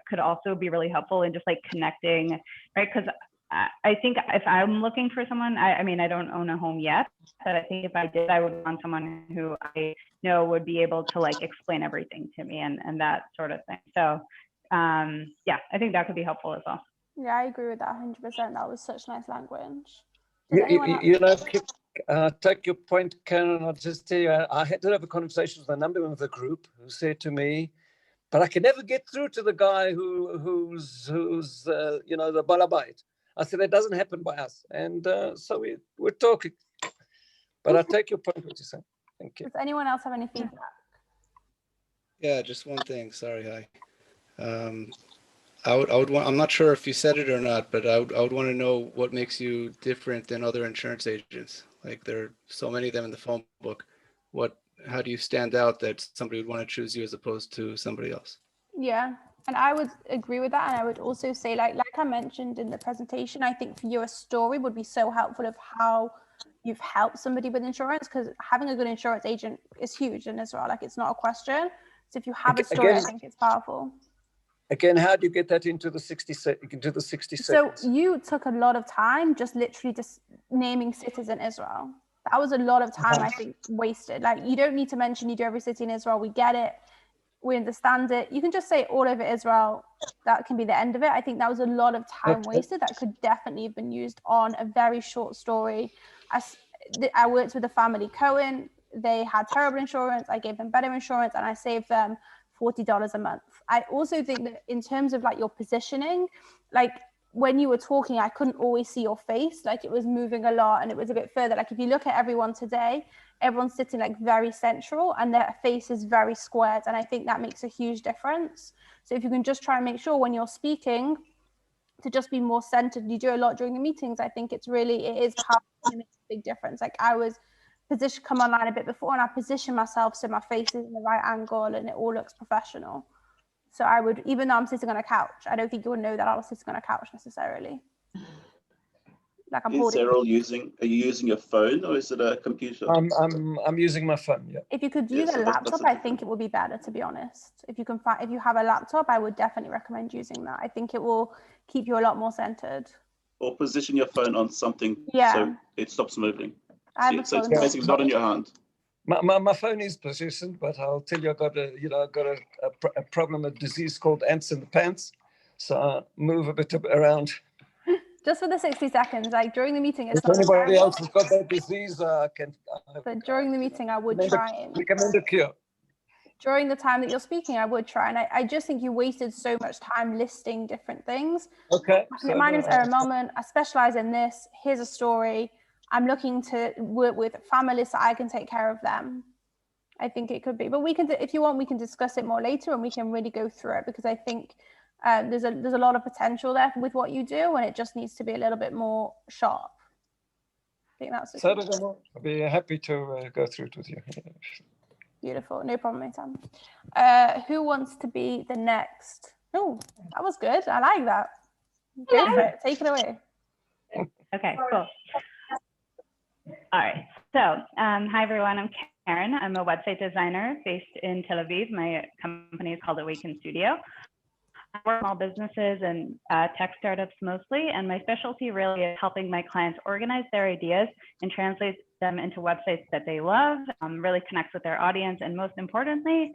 could also be really helpful in just like connecting, right? Because I think if I'm looking for someone, I mean, I don't own a home yet, but I think if I did, I would want someone who I know would be able to like explain everything to me and that sort of thing. So yeah, I think that could be helpful as well. Yeah, I agree with that 100%. That was such nice language. You know, take your point, Karen. I'll just tell you, I did have a conversation with a number of the group who said to me, but I can never get through to the guy who's you know, the balabait. I said, that doesn't happen by us. And so we're talking. But I take your point, what you're saying. Thank you. Does anyone else have any feedback? Yeah, just one thing. Sorry, hi. I would want, I'm not sure if you said it or not, but I would want to know what makes you different than other insurance agents. Like there are so many of them in the phone book. How do you stand out that somebody would want to choose you as opposed to somebody else? Yeah, and I would agree with that. And I would also say, like I mentioned in the presentation, I think for you a story would be so helpful of how you've helped somebody with insurance, because having a good insurance agent is huge in Israel. Like it's not a question. So if you have a story, again, I think it's powerful. Again, how do you get that into the 60 seconds? So you took a lot of time just literally just naming cities in Israel. That was a lot of time, I think, wasted. Like you don't need to mention you do every city in Israel. We get it. We understand it. You can just say all over Israel. That can be the end of it. I think that was a lot of time wasted that could definitely have been used on a very short story. I worked with a family, Cohen. They had terrible insurance. I gave them better insurance and I saved them $40 a month. I also think that in terms of like your positioning, like when you were talking, I couldn't always see your face. Like it was moving a lot and it was a bit further. Like if you look at everyone today, everyone's sitting like very central and their face is very squared. And I think that makes a huge difference. So if you can just try and make sure when you're speaking to just be more centered, you do a lot during the meetings. I think it is powerful and it makes a big difference. Like I was come online a bit before and I position myself so my face is in the right angle and it all looks professional. So I would, even though I'm sitting on a couch, I don't think you would know that I was sitting on a couch necessarily. Like I'm holding. Are you using your phone or is it a computer? I'm using my phone. Yeah. If you could use a laptop, I think it would be better, to be honest. If you have a laptop, I would definitely recommend using that. I think it will keep you a lot more centered. Or position your phone on something so it stops moving. So it's basically not in your hand. My phone is positioned, but I'll tell you, I got a problem, a disease called ants in the pants. So I move a bit around. Just for the 60 seconds, like during the meeting, it's if anybody else has got that disease, but during the meeting, I would try and recommend a cure. During the time that you're speaking, I would try. And I just think you wasted so much time listing different things. Okay. My name is Erin Melman. I specialize in this. Here's a story. I'm looking to work with families so I can take care of them. I think it could be, but we can, if you want, we can discuss it more later and we can really go through it because I think there's a lot of potential there with what you do and it just needs to be a little bit more sharp. I think that's so I'll be happy to go through it with you. Beautiful, no problem, Eitan. Who wants to be the next? Oh, that was good. I like that. Go for it. Take it away. Okay, cool. All right. So, hi everyone. I'm Karen. I'm a website designer based in Tel Aviv. My company is called Awaken Studio. I work with small businesses and tech startups mostly, and my specialty really is helping my clients organize their ideas and translate them into websites that they love, really connect with their audience, and most importantly,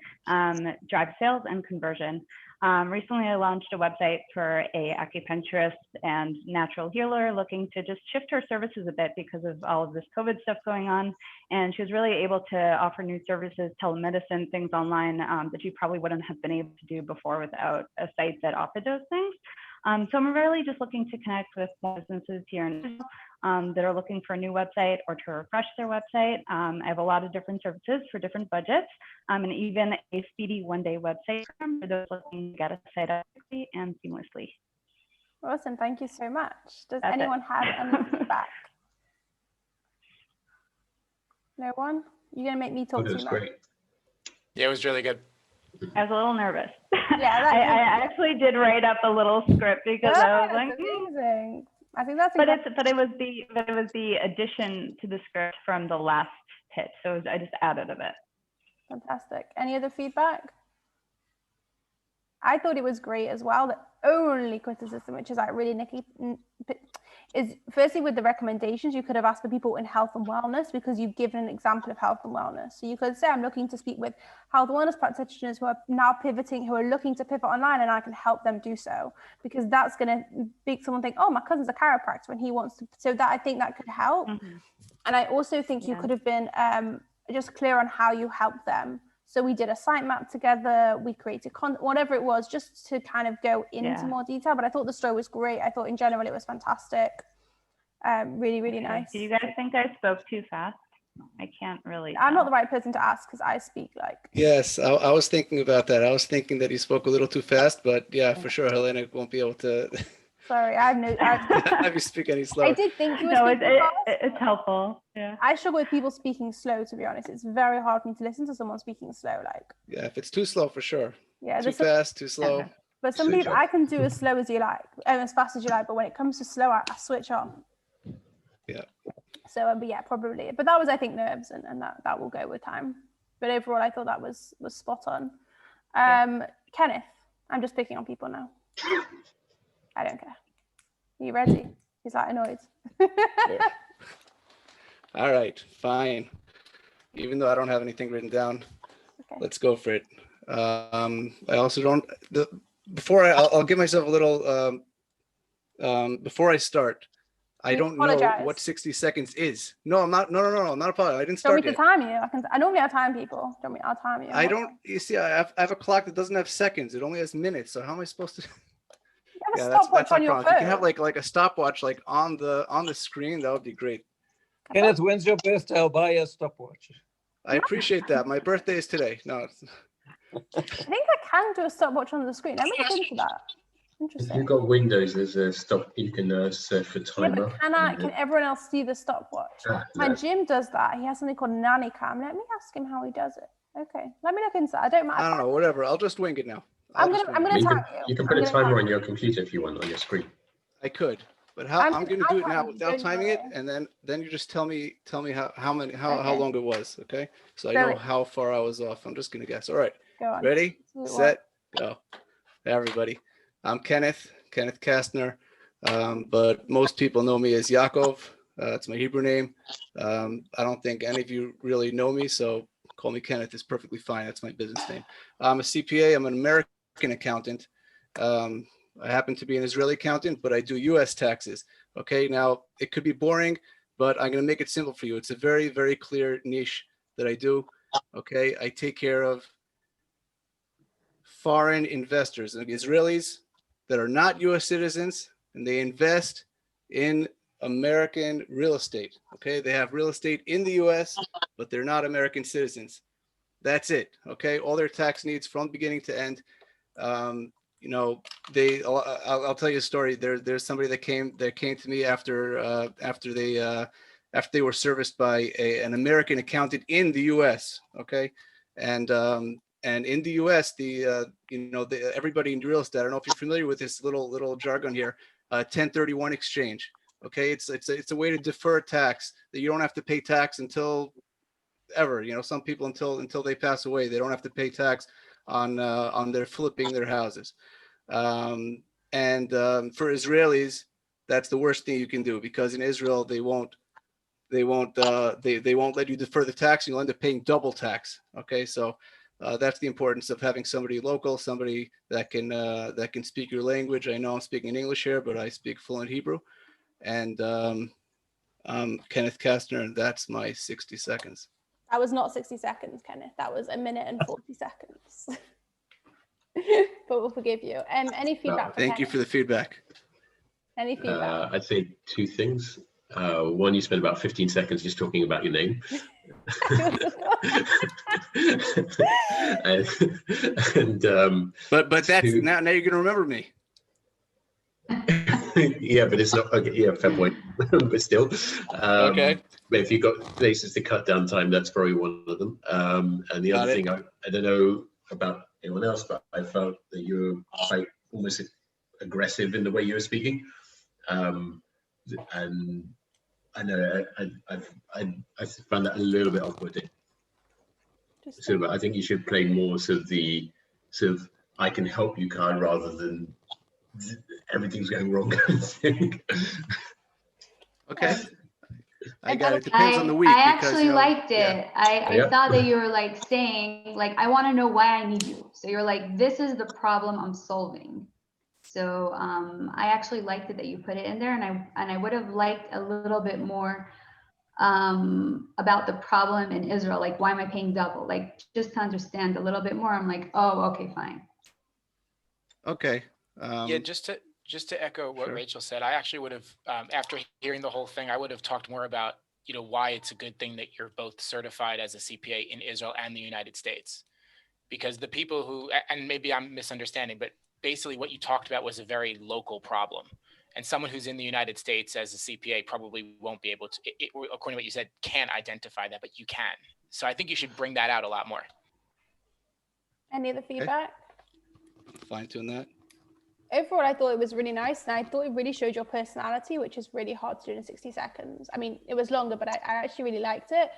drive sales and conversion. Recently, I launched a website for a acupuncturist and natural healer looking to just shift her services a bit because of all of this COVID stuff going on. And she was really able to offer new services, telemedicine, things online that you probably wouldn't have been able to do before without a site that offered those things. So I'm really just looking to connect with businesses here in Israel that are looking for a new website or to refresh their website. I have a lot of different services for different budgets and even a speedy one-day website for those looking to get a site up quickly and seamlessly. Awesome, thank you so much. Does anyone have any feedback? No one? You're gonna make me talk too much. Great. Yeah, it was really good. I was a little nervous. Yeah, I actually did write up a little script because I was like, amazing. I think that's but it was the addition to the script from the last pitch, so I just added a bit. Fantastic. Any other feedback? I thought it was great as well. The only criticism, which is like really nicky, is firstly with the recommendations, you could have asked for people in health and wellness because you've given an example of health and wellness. So you could say, I'm looking to speak with health and wellness practitioners who are now pivoting, who are looking to pivot online, and I can help them do so, because that's going to make someone think, oh, my cousin's a chiropractor and he wants to. So that, I think that could help. And I also think you could have been just clear on how you help them. So we did a sitemap together, we created content, whatever it was, just to kind of go into more detail. But I thought the story was great. I thought in general it was fantastic. Really, really nice. Do you guys think I spoke too fast? I can't really I'm not the right person to ask because I speak like. Yes, I was thinking about that. I was thinking that you spoke a little too fast, but yeah, for sure, Helena won't be able to. Sorry, I have no. Have you speak any slower? I did think you were No, speaking fast. it's helpful. Yeah. I struggle with people speaking slow, to be honest. It's very hard for me to listen to someone speaking slow. Like. Yeah, if it's too slow, for sure. Yeah. Too fast, too slow. But some people, I can do as slow as you like, and as fast as you like. But when it comes to slow, I switch on. Yeah. So, but yeah, probably. But that was, I think, nerves, and that will go with time. But overall, I thought that was spot on. Kenneth, I'm just picking on people now. I don't care. Are you ready? He's like annoyed. All right, fine. Even though I don't have anything written down, Okay. let's go for it. I also don't. I'll give myself a little. Before I start, I don't know what 60 seconds is. No, I'm not. No, I'm not apologizing. I didn't start yet. Do you want me to time you? I normally have time people. Do you want me? I'll time you. I don't. You see, I have a clock that doesn't have seconds. It only has minutes. So how am I supposed to? You have a stopwatch on your phone. You can have like a stopwatch like on the screen. That would be great. Kenneth, when's your birthday? I'll buy you a stopwatch. I appreciate that. My birthday is today. No. I think I can do a stopwatch on the screen. Let me look into that. Interesting. If you've got Windows, there's a stop. You can search for timer. Yeah, but can everyone else see the stopwatch? My gym does that. He has something called Nanny Cam. Let me ask him how he does it. Okay, let me look into that. I don't know. Whatever. I'll just wing it now. I'm gonna tag you. You can put a timer on your computer if you want on your screen. I could, but I'm gonna do it now without timing it, and then you just tell me how long it was. Okay, so I know how far I was off. I'm just gonna guess. All right. Go on. Ready, set, go. Hey, everybody. I'm Kenneth Kastner, but most people know me as Yaakov. It's my Hebrew name. I don't think any of you really know me, so call me Kenneth is perfectly fine. That's my business name. I'm a CPA. I'm an American accountant. I happen to be an Israeli accountant, but I do U.S. taxes. Okay, now it could be boring, but I'm going to make it simple for you. It's a very, very clear niche that I do. Okay, I take care of foreign investors, like Israelis that are not U.S. citizens, and they invest in American real estate. Okay, they have real estate in the U.S., but they're not American citizens. That's it. Okay, all their tax needs from beginning to end. I'll tell you a story. There's somebody that came to me after they were serviced by an American accountant in the U.S. Okay, and in the U.S., everybody in real estate, I don't know if you're familiar with this little jargon here, 1031 exchange. Okay, it's a way to defer tax that you don't have to pay tax until ever. Some people until they pass away, they don't have to pay tax on their flipping their houses. For Israelis, that's the worst thing you can do, because in Israel they won't let you defer the tax. You'll end up paying double tax. Okay, so that's the importance of having somebody local, somebody that can speak your language. I know I'm speaking in English here, but I speak fluent Hebrew. And I'm Kenneth Kastner, and that's my 60 seconds. That was not 60 seconds, Kenneth. That was 1 minute and 40 seconds. But we'll forgive you. Any feedback? Thank you for the feedback. Any feedback? I'd say two things. One, you spent about 15 seconds just talking about your name. But that's now you're gonna remember me. Yeah, but it's not okay. Yeah, fair point. But still, okay. But if you've got places to cut down time, that's probably one of them. And the other thing, I don't know about anyone else, but I felt that you were quite almost aggressive in the way you were speaking. And I know I found that a little bit off-putting. So I think you should play more sort of the I can help you card rather than everything's going wrong. Okay. I And got it. Depends on the week. I because, actually you know, liked yeah. it. I Yeah. thought that you were like saying, like, I want to know why I need you. So you're like, this is the problem I'm solving. So I actually liked it that you put it in there, and I would have liked a little bit more about the problem in Israel. Like, why am I paying double? Like, just to understand a little bit more. I'm like, oh, okay, fine. Okay. Yeah, just to echo what sure. Rachel said, I actually would have, after hearing the whole thing, I would have talked more about, you know, why it's a good thing that you're both certified as a CPA in Israel and the United States. Because the people who, and maybe I'm misunderstanding, but basically what you talked about was a very local problem. And someone who's in the United States as a CPA probably won't be able to, according to what you said, can't identify that, but you can. So I think you should bring that out a lot more. Any other feedback? Fine tune that. Overall, I thought it was really nice, and I thought it really showed your personality, which is really hard to do in 60 seconds. I mean, it was longer, but I actually really liked it.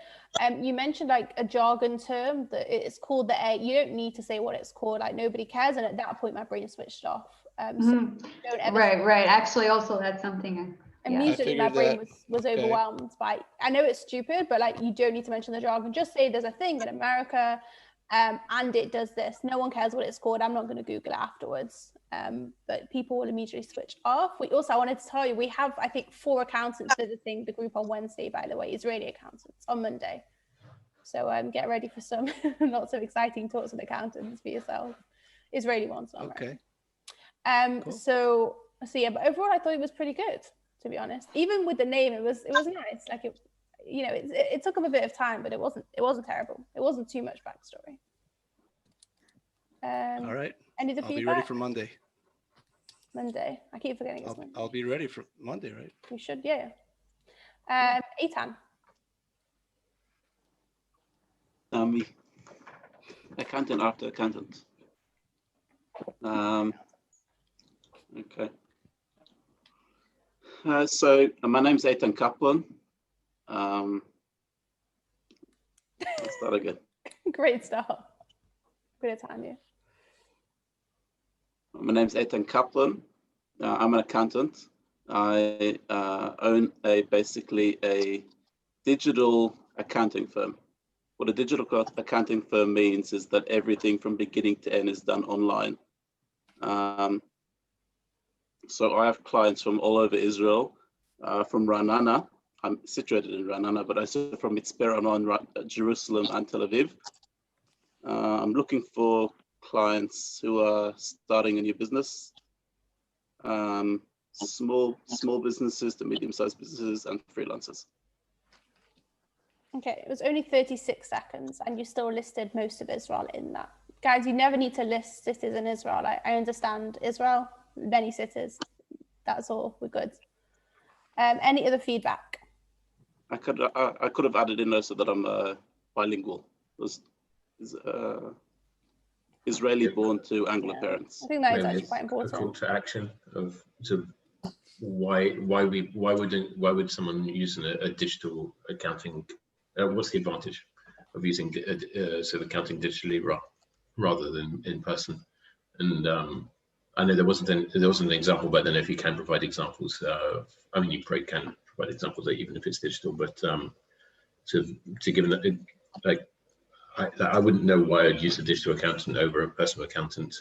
You mentioned like a jargon term that it's called the A. You don't need to say what it's called, like nobody cares. And at that point, my brain switched off. So don't ever Right. Actually, also that's something. Immediately, my brain was okay. overwhelmed by. I know it's stupid, but like you don't need to mention the jargon. Just say there's a thing in America, and it does this. No one cares what it's called. I'm not going to Google it afterwards. But people will immediately switch off. I wanted to tell you, we have, I think, 4 accountants visiting the group on Wednesday, by the way, Israeli accountants on Monday. So get ready for some lots of exciting talks with accountants for yourself. Israeli ones. Okay. Cool. So yeah, but overall, I thought it was pretty good, to be honest. Even with the name, it was nice. Like it took them a bit of time, but it wasn't terrible. It wasn't too much backstory. All right. Any other I'll feedback? be ready for Monday. Monday. I keep forgetting it's Monday. I'll be ready for Monday, right? You should, yeah. Eitan. Me. Accountant after accountant. Okay. So my name's Eitan Kaplan. Let's start again. Great start. Good time, yeah. My name's Eitan Kaplan. I'm an accountant. I own basically a digital accounting firm. What a digital accounting firm means is that everything from beginning to end is done online. So I have clients from all over Israel, from Ra'anana. I'm situated in Ra'anana, but also from Mitzpe Ramon, Jerusalem, and Tel Aviv. I'm looking for clients who are starting a new business, small businesses to medium-sized businesses, and freelancers. Okay, it was only 36 seconds, and you still listed most of Israel in that. Guys, you never need to list cities in Israel. I understand Israel, many cities. That's all. We're good. Any other feedback? I could have added in also that I'm bilingual. Israeli born to Anglo parents. I think that is actually quite important. A call to action of why would someone using a digital accounting? What's the advantage of using sort of accounting digitally rather than in person? And I know there wasn't an example, but then if you can provide examples, I mean, you probably can provide examples even if it's digital, but to give them like. I wouldn't know why I'd use a digital accountant over a personal accountant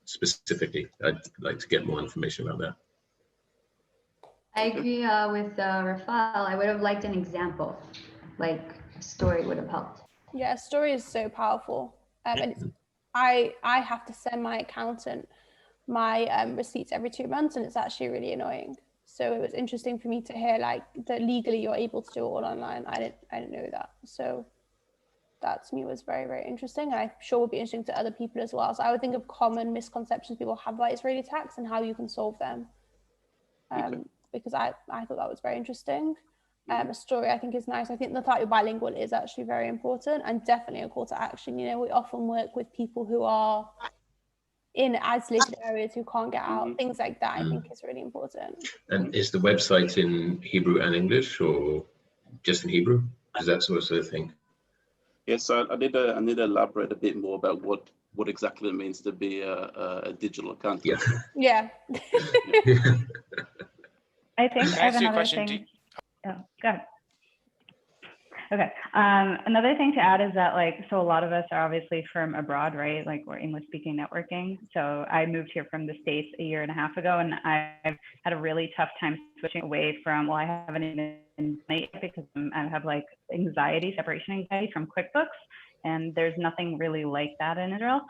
specifically. I'd like to get more information about that. I agree with Rafal. I would have liked an example, like a story would have helped. Yeah, a story is so powerful. And I have to send my accountant my receipts every 2 months, and it's actually really annoying. So it was interesting for me to hear like that legally you're able to do it all online. I didn't know that. So that to me was very, very interesting. And I'm sure will be interesting to other people as well. So I would think of common misconceptions people have about Israeli tax and how you can solve them. Because I thought that was very interesting. A story I think is nice. I think the fact you're bilingual is actually very important and definitely a call to action. You know, we often work with people who are in isolated areas who can't get out, things like that. I think is really important. And is the website in Hebrew and English or just in Hebrew? Because that's also the thing. Yes, so I need to elaborate a bit more about what what exactly it means to be a digital accountant. Yeah. Yeah. I think Can I I have ask you a another question? thing. Oh, go ahead. Okay. Another thing to add is that so a lot of us are obviously from abroad, right? Like we're English speaking networking. So I moved here from the States a year and a half ago, and I've had a really tough time switching away from, well, I haven't even done it yet because I have like anxiety, separation anxiety from QuickBooks. And there's nothing really like that in Israel.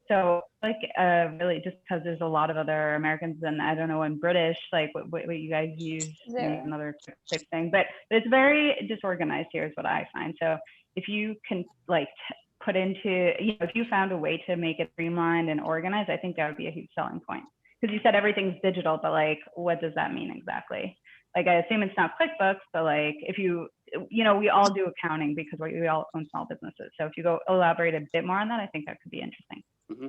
So really just because there's a lot of other Americans and I don't know, in British, like what you guys use, Zero. another quick thing, but it's very disorganized here is what I find. So if you can put into, if you found a way to make it streamlined and organized, I think that would be a huge selling point. Because you said everything's digital, but what does that mean exactly? I assume it's not QuickBooks, but if you, we all do accounting because we all own small businesses. So if you go elaborate a bit more on that, I think that could be interesting. Mm-hmm.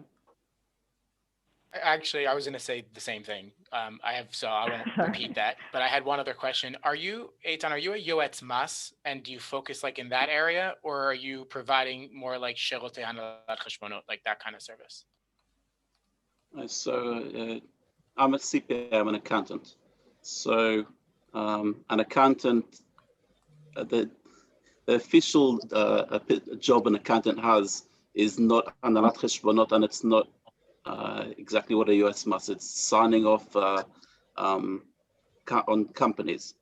Actually, I was going to say the same thing. I won't repeat that. But I had one other question. Are you, Eitan, are you a Yoetz Mas, and do you focus in that area, or are you providing more like Shirotei Hanalat Cheshbonot, like that kind of service? So I'm a CPA, I'm an accountant. So an accountant, the official job an accountant has is not Hanalat Cheshbonot, and it's not exactly what a Yoetz Mas. It's signing off on companies.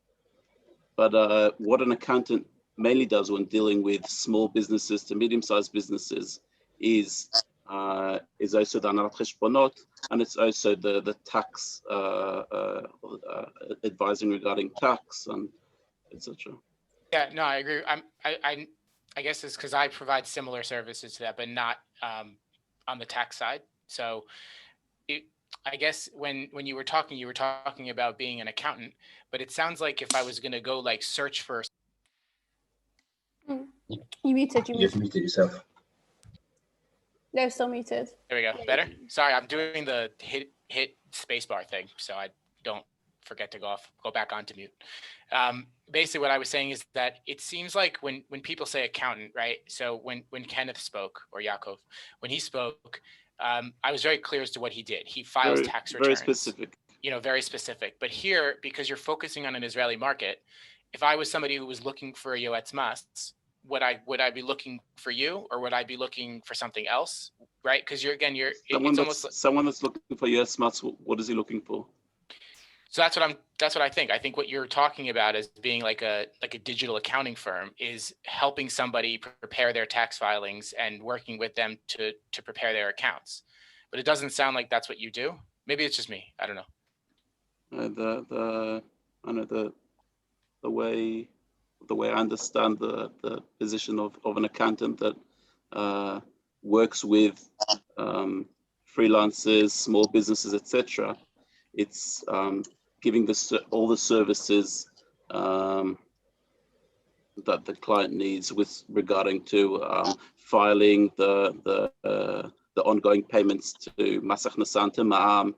But what an accountant mainly does when dealing with small businesses to medium-sized businesses is also the Hanalat Cheshbonot, and it's also the tax advising regarding tax and etc. Yeah, no, I agree. I guess it's because I provide similar services to that, but not on the tax side. So I guess when you were talking about being an accountant, but it sounds like if I was going to go search for. You muted. You've muted yourself. They're still muted. There we go. Better? Sorry, I'm doing the hit spacebar thing, so I don't forget to go back onto mute. Basically, what I was saying is that it seems like when people say accountant, right? So when Kenneth spoke, or Yaakov, when he spoke, I was very clear as to what he did. He files tax returns. Very specific. Very specific. But here, because you're focusing on an Israeli market, if I was somebody who was looking for a Yoetz Mas, would I be looking for you, or would I be looking for something else? Right? Because someone that's looking for Yoetz Mas. What is he looking for? So that's what I think. I think what you're talking about as being like a digital accounting firm is helping somebody prepare their tax filings and working with them to prepare their accounts. But it doesn't sound like that's what you do. Maybe it's just me. I don't know. The way I understand the position of an accountant that works with freelancers, small businesses, etc. It's giving all the services that the client needs with regarding to filing the ongoing payments to Mas Haknasa and to Ma'am,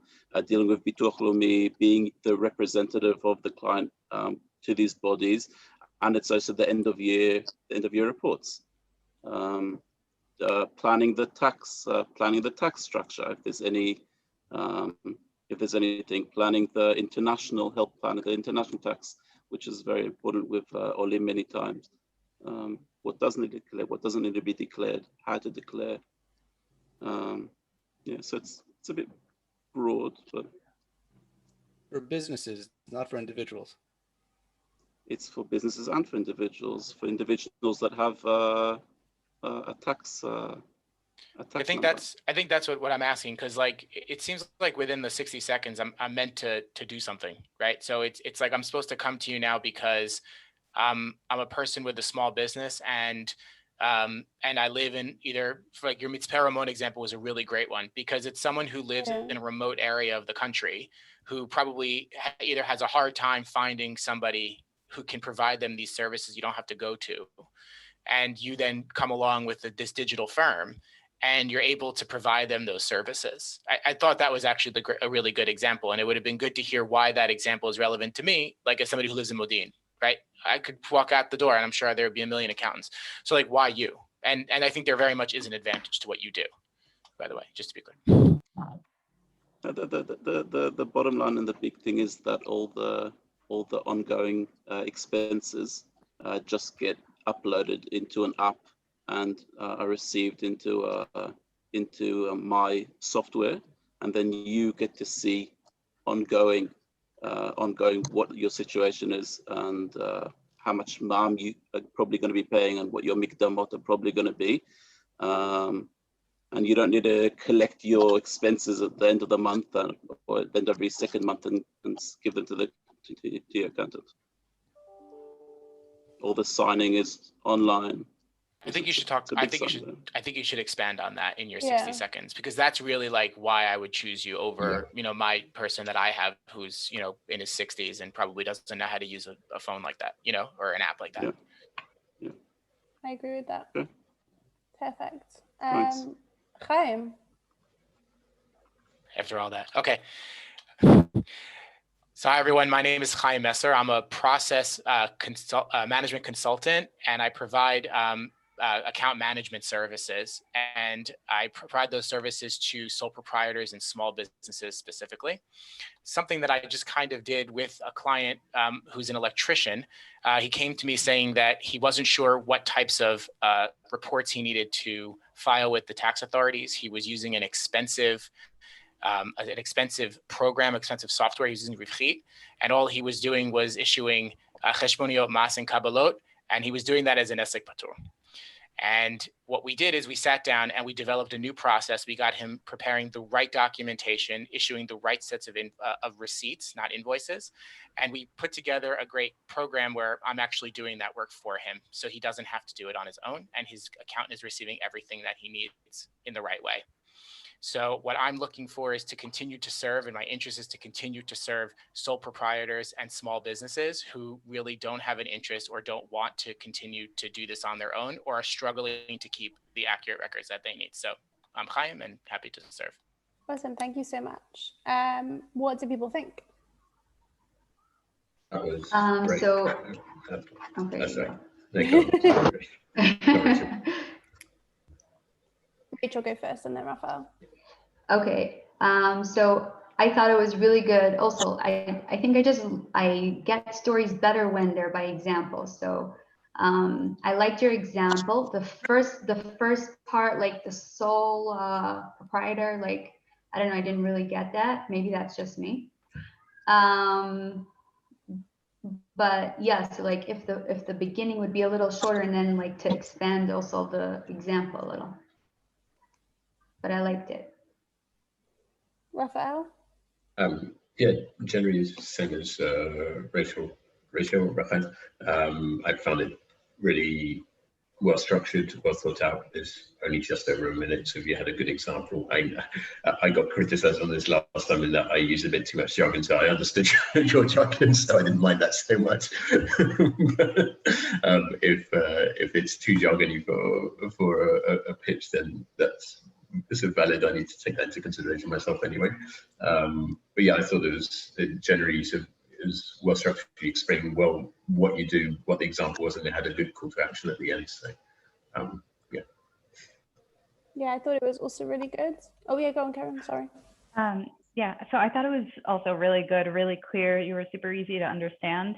dealing with Bituach Leumi, being the representative of the client to these bodies, and it's also the end of year reports. Planning the tax structure, if there's anything, planning the international the international tax, which is very important with Olim many times. What doesn't need to declare, what doesn't need to be declared, how to declare. So it's a bit broad, but For businesses, not for individuals. it's for businesses and for individuals that have a tax. I think that's what I'm asking, because it seems like within the 60 seconds I'm meant to do something, right? So it's like I'm supposed to come to you now because I'm a person with a small business and I live in either, your Mitzpeh Ramon example was a really great one, because it's someone who lives in a remote area of the country who probably either has a hard time finding somebody who can provide them these services you don't have to go to, and you then come along with this digital firm and you're able to provide them those services. I thought that was actually a really good example, and it would have been good to hear why that example is relevant to me, as somebody who lives in Modin, right? I could walk out the door and I'm sure there would be a million accountants. So why you? And I think there very much is an advantage to what you do. by the way, just to be clear. The bottom line and the big thing is that all the ongoing expenses just get uploaded into an app and are received into my software, and then you get to see ongoing what your situation is and how much MAM you are probably going to be paying and what your mikdamot are probably going to be. And you don't need to collect your expenses at the end of the month or at the end of every second month and give them to your accountant. All the signing is online. I think you should talk. I think you should expand on that in your 60 Yeah. seconds, because that's really like why I would choose you over, my person that I have who's, in his 60s and probably doesn't know how to use a phone like that, or an app like that. Yeah. I agree with that. Okay. Perfect. Thanks. Chaim. After all that. Okay. So hi, everyone. My name is Chaim Messer. I'm a process management consultant, and I provide account management services. And I provide those services to sole proprietors and small businesses specifically. Something that I just kind of did with a client who's an electrician. He came to me saying that he wasn't sure what types of reports he needed to file with the tax authorities. He was using an expensive program, expensive software. He was using Rivchit, and all he was doing was issuing cheshboniot, mas, and kabbalot, and he was doing that as an esek patur. And what we did is we sat down and we developed a new process. We got him preparing the right documentation, issuing the right sets of receipts, not invoices. And we put together a great program where I'm actually doing that work for him, so he doesn't have to do it on his own, and his accountant is receiving everything that he needs in the right way. So what I'm looking for is to continue to serve, and my interest is to continue to serve sole proprietors and small businesses who really don't have an interest or don't want to continue to do this on their own or are struggling to keep the accurate records that they need. So I'm Chaim and happy to serve. Awesome. Thank you so much. What do people think? That was great. Okay. That's right. There you go. Rachel, go first, and then Raphael. Okay, so I thought it was really good. Also, I think I get stories better when they're by example. So I liked your example. The first part, like the sole proprietor, like, I don't know, I didn't really get that. Maybe that's just me. But yeah, so like if the beginning would be a little shorter, and then like to expand also the example a little. But I liked it. Raphael? Yeah, generally the same as Rachel, Raphael. I found it really well structured, well thought out. There's only just over a minute, so if you had a good example. I got criticized on this last time in that I used a bit too much jargon, so I understood your jargon, so I didn't mind that so much. If it's too jargony for a pitch, then that's valid. I need to take that into consideration myself anyway. But yeah, I thought it generally it was well structured. You explained well what you do, what the example was, and it had a good call to action at the end. So yeah. Yeah, I thought it was also really good. Oh yeah, go on, Karen, sorry. Yeah, so I thought it was also really good, really clear. You were super easy to understand.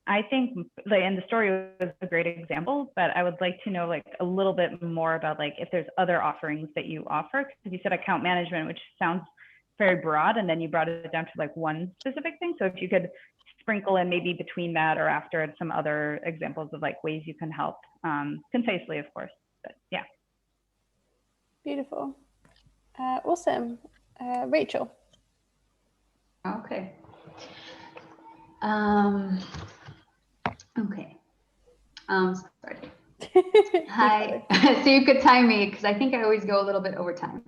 I think, and the story was a great example, but I would like to know like a little bit more about like if there's other offerings that you offer, because you said account management, which sounds very broad, and then you brought it down to like one specific thing. So if you could sprinkle in maybe between that or after it some other examples of like ways you can help, concisely, of course, but yeah. Beautiful. Awesome. Rachel. Okay. Okay. Sorry. Hi. So you could time me because I think I always go a little bit over time.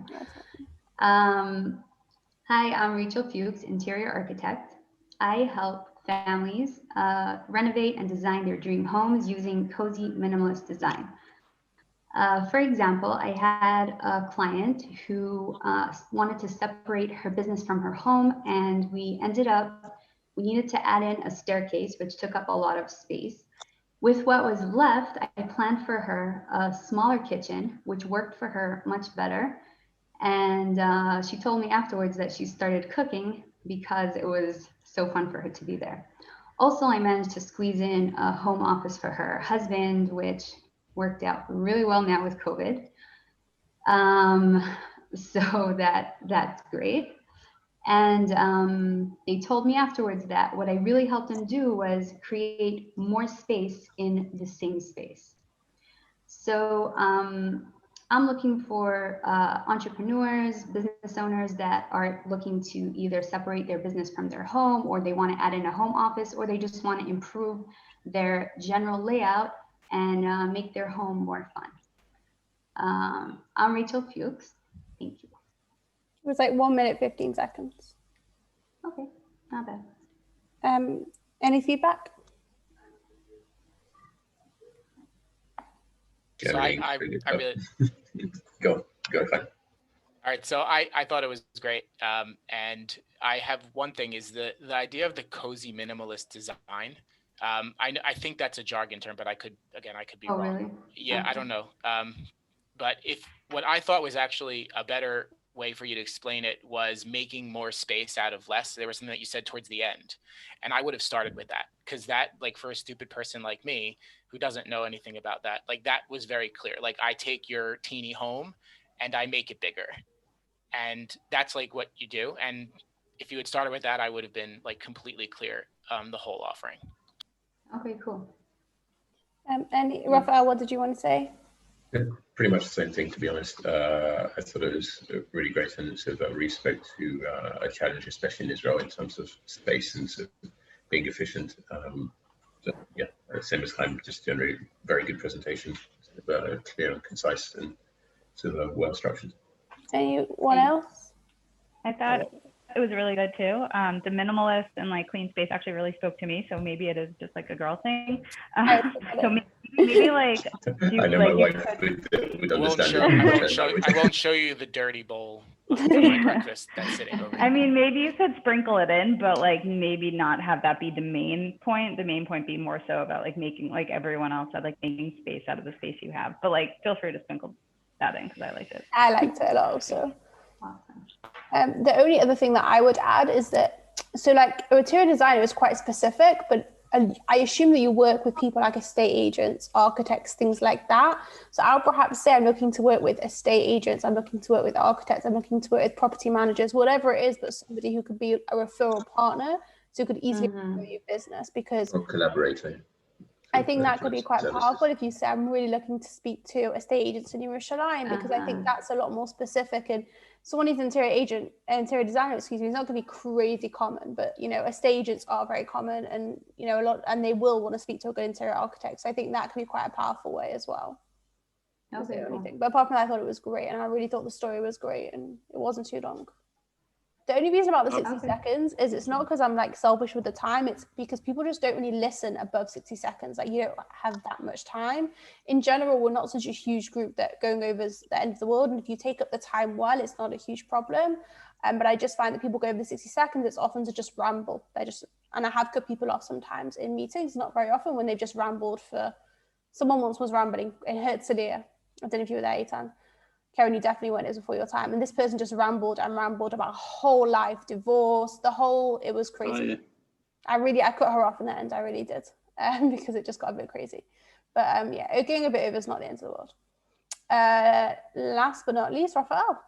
Hi, I'm Rachel Fuchs, interior architect. I help families renovate and design their dream homes using cozy minimalist design. For example, I had a client who wanted to separate her business from her home, and we needed to add in a staircase, which took up a lot of space. With what was left, I planned for her a smaller kitchen, which worked for her much better. And she told me afterwards that she started cooking because it was so fun for her to be there. Also, I managed to squeeze in a home office for her husband, which worked out really well now with COVID. So that's great. And they told me afterwards that what I really helped them do was create more space in the same space. So I'm looking for entrepreneurs, business owners that are looking to either separate their business from their home, or they want to add in a home office, or they just want to improve their general layout and make their home more fun. I'm Rachel Fuchs. Thank you. It was like 1 minute, 15 seconds. Okay, not bad. Any feedback? So I really, go fine. all right. So I thought it was great. And I have one thing is the idea of the cozy minimalist design. I think that's a jargon term, but I could be wrong. Really? Yeah, Okay. I don't know. But what I thought was actually a better way for you to explain it was making more space out of less. There was something that you said towards the end, and I would have started with that, because that, like, for a stupid person like me who doesn't know anything about that, like, that was very clear. Like, I take your teeny home and I make it bigger, and that's like what you do. And if you had started with that, I would have been like completely clear the whole offering. Okay, cool. And Raphael, what did you want to say? Pretty much the same thing, to be honest. I thought it was really great, and sort of really spoke to a challenge, especially in Israel, in terms of space and sort of being efficient. So, yeah, same as Chaim, just generally very good presentation, sort of, clear and concise, and sort of well structured. Anyone else? I thought it was really good too. The minimalist and like clean space actually really spoke to me. So maybe it is just like a girl thing. So maybe like, I know my wife would understand I won't show you the dirty bowl of my breakfast that's sitting over there. I mean, maybe you could sprinkle it in, but like maybe not have that be the main point. The main point be more so about like making, like everyone else said, like making space out of the space you have. But like, feel free to sprinkle that in, because I liked it. I liked it a lot also. Awesome. The only other thing that I would add is that, so like a interior designer is quite specific, but I assume that you work with people like estate agents, architects, things like that. So I'll perhaps say I'm looking to work with estate agents, I'm looking to work with architects, I'm looking to work with property managers, whatever it is, but somebody who could be a referral partner, so you could easily grow your business, because or collaborating. I think that could be quite powerful if you say, I'm really looking to speak to estate agents in Yerushalayim, because I think that's a lot more specific. And someone who's an interior designer, is not going to be crazy common, but, you know, estate agents are very common, and, you know, a lot, and they will want to speak to a good interior architect. So I think that can be quite a powerful way as well. That's the only thing. But apart from that, I thought it was great, and I really thought the story was great, and it wasn't too long. The only reason about the 60 seconds is it's not because I'm like selfish with the time, it's because people just don't really listen above 60 seconds. Like, you don't have that much time. In general, we're not such a huge group that going over is the end of the world. And if you take up the time well, it's not a huge problem. But I just find that people go over the 60 seconds, it's often to just ramble. And I have cut people off sometimes in meetings, not very often, when they've just rambled for, someone once was rambling in Herzliya. I don't know if you were there, Eitan. Karen, you definitely weren't, it was before your time. And this person just rambled and rambled about whole life, divorce, it was crazy. Oh, yeah. I cut her off in the end, I really did, because it just got a bit crazy. But yeah, going a bit over is not the end of the world. Last but not least, Raphael.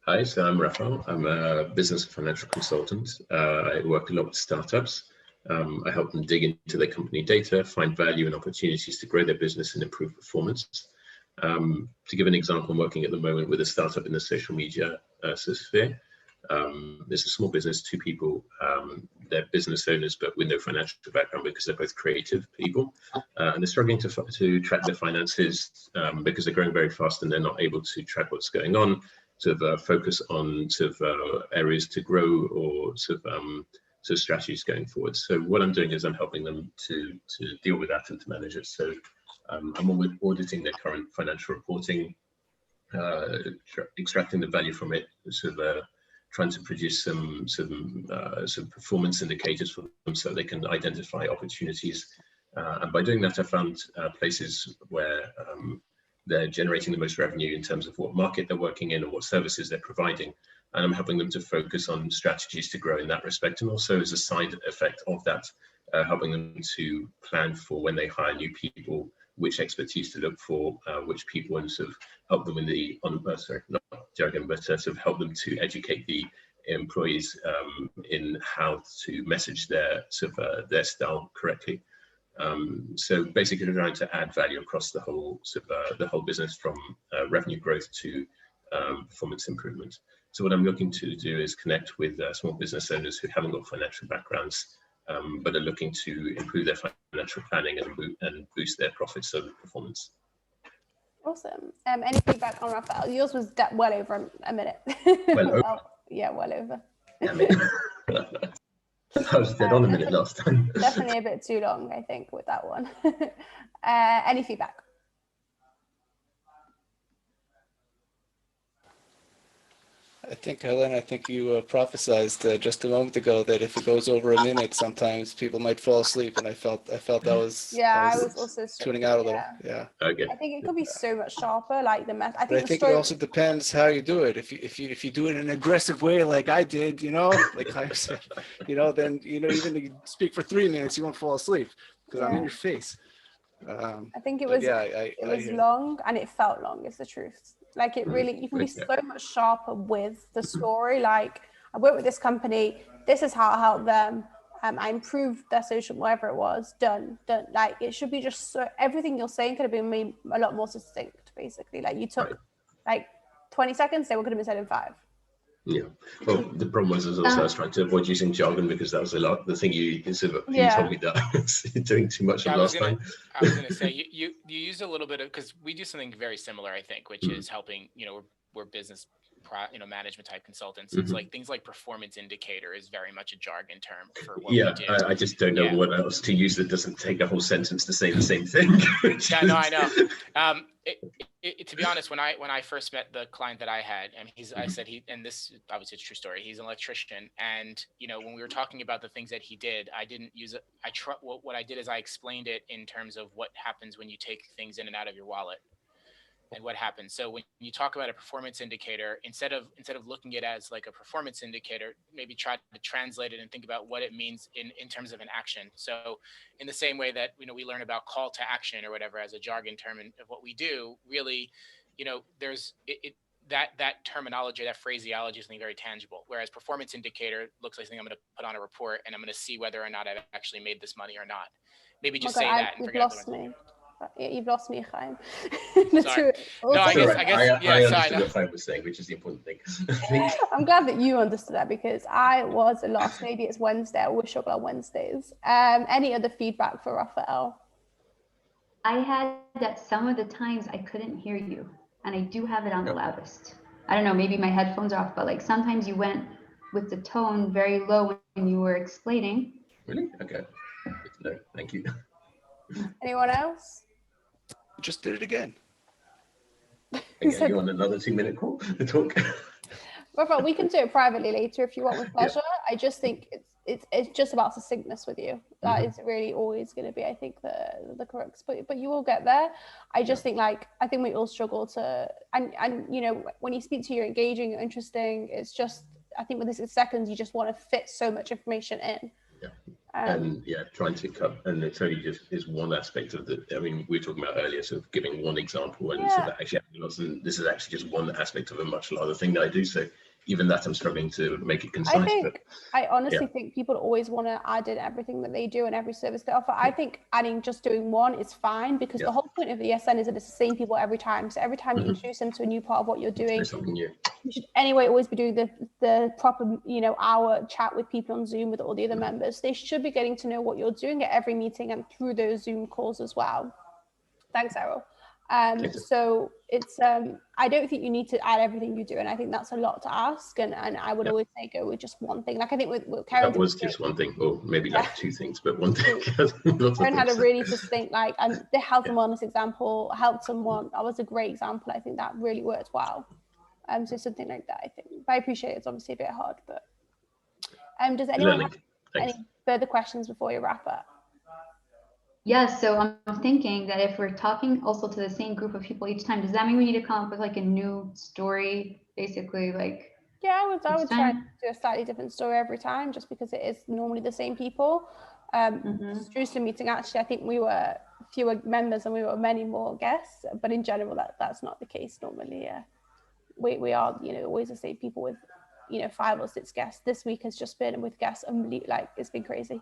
Hi, so I'm Raphael. I'm a business and financial consultant. I work a lot with startups. I help them dig into their company data, find value and opportunities to grow their business and improve performance. To give an example, I'm working at the moment with a startup in the social media sphere. There's a small business, 2 people. They're business owners, but with no financial background because they're both creative people. And they're struggling to track their finances because they're growing very fast and they're not able to track what's going on, focus on areas to grow or strategies going forward. So what I'm doing is I'm helping them to deal with that and to manage it. So I'm auditing their current financial reporting, extracting the value from it, trying to produce some performance indicators for them so they can identify opportunities And by doing that, I found places where they're generating the most revenue in terms of what market they're working in and what services they're providing. And I'm helping them to focus on strategies to grow in that respect. And also as a side effect of that, helping them to plan for when they hire new people, which expertise to look for, which people, and sort of help them in the, sorry, not jargon, but sort of help them to educate the employees in how to message their sort of their style correctly. So basically trying to add value across the whole business, from revenue growth to performance improvement. So what I'm looking to do is connect with small business owners who haven't got financial backgrounds, but are looking to improve their financial planning and boost their profits and performance. Awesome. Any feedback on Raphael? Yours was well over a minute. Well over. Yeah, well over. Yeah, I was dead on a minute last time. Definitely a bit too long, I think, with that one. Any feedback? I think, Helen, I think you prophesized just a moment ago that if it goes over a minute, sometimes people might fall asleep, and I felt that was, yeah, I was also tuning out a little. Yeah. Okay. I think it could be so much sharper, like the method. But I think it also depends how you do it. If you do it in an aggressive way, like I did, like I said, then even if you speak for 3 minutes, you won't fall asleep because I'm in your face. I think it was it was long, and it felt long, is the truth. Like it really, you can be so much sharper with the story. Like, I worked with this company, this is how I helped them, I improved their social, whatever it was, done. Like, it should be just so, everything you're saying could have been made a lot more succinct, basically. Like, you took like 20 seconds, they could have been said in 5. Yeah. Well, the problem was also I was trying to avoid using jargon, because that was a lot. The thing you told me that I was doing too much of last time. I was going to say you used a little bit of, because we do something very similar, I think, which is helping. We're business management type consultants. It's like things like performance indicator is very much a jargon term for what we do. I just don't know what else to use that doesn't take a whole sentence to say the same thing. Yeah, no, I know. To be honest, when I first met the client that I had, and I said and this obviously it's a true story. He's an electrician, and when we were talking about the things that he did, I didn't use it. What I did is I explained it in terms of what happens when you take things in and out of your wallet. And what happens. So when you talk about a performance indicator, instead of looking at it as like a performance indicator, maybe try to translate it and think about what it means in terms of an action. So in the same way that we learn about call to action or whatever as a jargon term of what we do, really, there's that terminology, that phraseology is something very tangible. Whereas performance indicator looks like something I'm going to put on a report, and I'm going to see whether or not I've actually made this money or not. Maybe just say that and forget about You've lost me, Chaim. Sorry. No, I guess, I understood what Chaim was saying, which is the important thing. I'm glad that you understood that, because I was lost. Maybe it's Wednesday. I always struggle on Wednesdays. Any other feedback for Raphael? I had that some of the times I couldn't hear you, and I do have it on the loudest. I don't know, maybe my headphones are off, but like sometimes you went with the tone very low when you were explaining. Really? Okay. No, thank you. Anyone else? Just did it again. Again, you want another 2-minute call to talk? Raphael, we can do it privately later if you want, with pleasure. I just think it's just about succinctness with you. That is really always going to be, I think, the crux. But you will get there. I just think, I think we all struggle to, and when you speak to you're engaging, you're interesting. It's just, I think with this 6 seconds, you just want to fit so much information in. Yeah. And trying to cut, and it's only just is one aspect of the. I mean, we were talking about earlier, sort of giving one example, and sort of actually, this is actually just one aspect of a much larger thing that I do. So even that, I'm struggling to make it concise. I honestly think people always want to add in everything that they do and every service they offer. I think adding just doing one is fine, because the whole point of the ESN is that it's the same people every time. So every time you introduce them to a new part of what you're doing, you should anyway always be doing the proper hour chat with people on Zoom with all the other members. They should be getting to know what you're doing at every meeting and through those Zoom calls as well. Thanks, Errol. So it's I don't think you need to add everything you do, and I think that's a lot to ask, and I would always say go with just one thing. Like I think with Karen, that was just one thing, or maybe like 2 things, but one thing. Karen had a really distinct, the health and wellness example helped someone. That was a great example. I think that really worked well. So something like that, I think. But I appreciate it's obviously a bit hard, but does anyone have any further questions before you wrap up? Yes, so I'm thinking that if we're talking also to the same group of people each time, does that mean we need to come up with like a new story, basically like Yeah, I would each try to time? do a slightly different story every time, just because it is normally the same people. Mhm. Jerusalem meeting, actually, I think we were fewer members and we were many more guests, but in general, that's not the case normally. Yeah, we are, you know, always the same people with, you know, 5 or 6 guests. This week has just been with guests, like it's been crazy.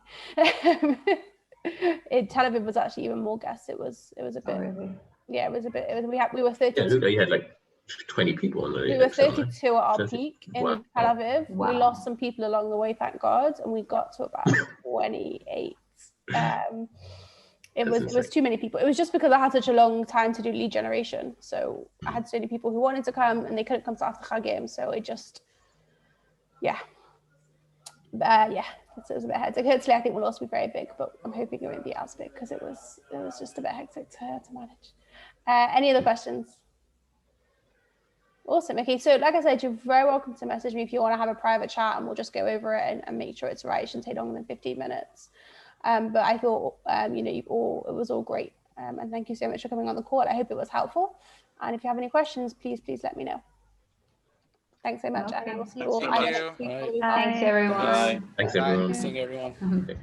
In Tel Aviv was actually even more guests. It was a Oh, bit, really? yeah, it was a bit. We were Yeah, 32. look, you had like 20 people on the We were Linux, haven't 32 at our 30. peak in Wow. Tel Aviv. We Wow. lost some people along the way, thank God, and we got to about 28. It That's was insane. too many people. It was just because I had such a long time to do lead generation, so I had so many people who wanted to come and they couldn't come to after Chagim, so it just, yeah, yeah. It was a bit hectic. Hopefully, I think we'll also be very big, but I'm hoping it won't be as big because it was just a bit hectic to manage. Any other questions? Awesome. Okay, so like I said, you're very welcome to message me if you want to have a private chat, and we'll just go over it and make sure it's right. It shouldn't take longer than 15 minutes. But I thought, you know, it was all great. And thank you so much for coming on the call. I hope it was helpful. And if you have any questions, please let me know. Thanks so much. And I will see you all. Thank either you. next week or the week All after. Thanks, everyone. Bye. Thanks, Bye. everyone. Seeing everyone. Mhm.